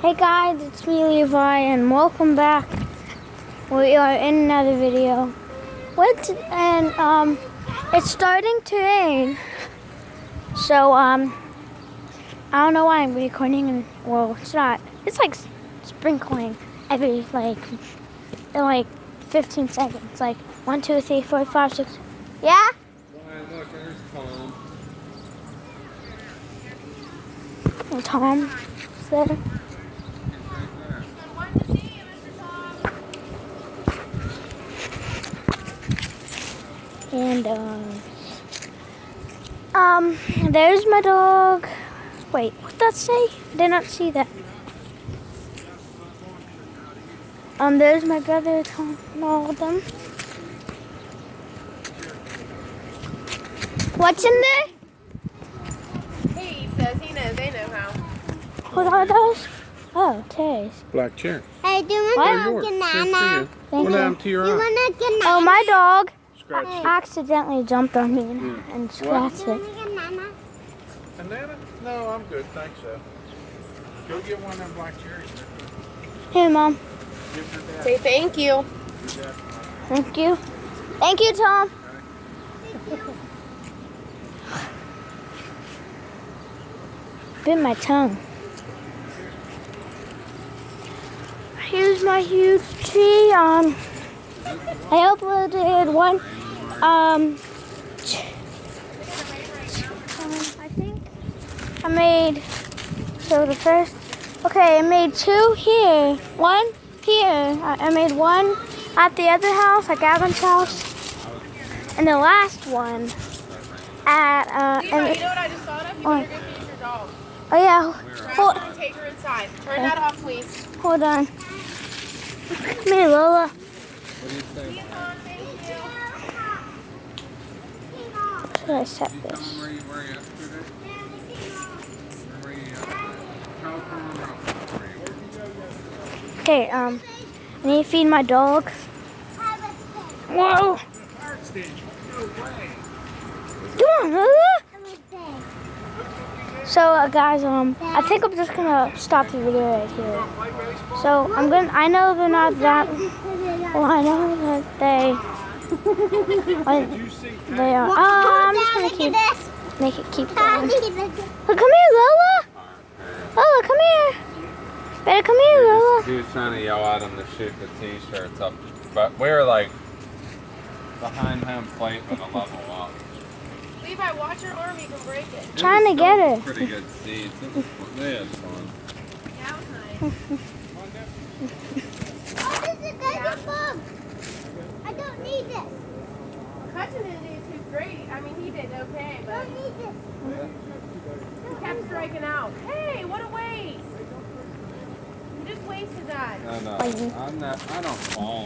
Hey guys, it's me Levi and welcome back. We are in another video. It's starting to rain. So I don't know why I'm recording and well it's not. It's like sprinkling every in 15 seconds. Like 1, 2, 3, 4, 5, 6. Yeah? Ryan, look, there's Tom. And Tom is there. And there's my dog. Wait, what'd that say? Did not see that. There's my brother Tom and all of them. What's in there? He says he knows, they know how. What are those? Oh, Terry's. Black chair. Hey, do you What? want a Good banana? for Thank you. What you. happened to your You eye? want a banana? Oh, my dog Scratched it. accidentally jumped on me and scratched You it. want a banana? Banana? No, I'm good. Thanks, so. Go get one of them black cherries. Here, Mom. Give your dad. Say thank you. Your dad. Thank you. Thank you, Tom. Bit my tongue. Here's my huge tree. I uploaded one. I think I made I made 2 here, 1 here. I made 1 at the other house, at Gavin's house, and the last one at Levi, you know what I just thought of? You better go feed your dog. oh yeah. Grab her and take her inside. Turn that off, please. Hold on. Come here, Lola. What do you say? He's on, thank you. Should I set Tell this? them where you were yesterday. Where were you yesterday? California Mountain. Where you were? Okay, I need to feed my dog. Whoa! Come on, Lola. So, guys, I think I'm just gonna stop the video right here. So, I know they're not that, well, I know that they are, I'm just gonna make it keep going. Look, come here, Lola! Lola, come here! Better come here, Lola. He was trying to yell at him to shoot the t-shirts up, but we were like behind him plate with a level up. Levi, watch your arm, you can break it. Trying to get her. Pretty good seeds. They had fun. Yeah, it was nice. Oh, this is a good bug. I don't need this. Hudson didn't do too great. I mean, he did okay, I but don't need this. he kept striking out. Hey, what a waste. You just wasted that. No, I don't fall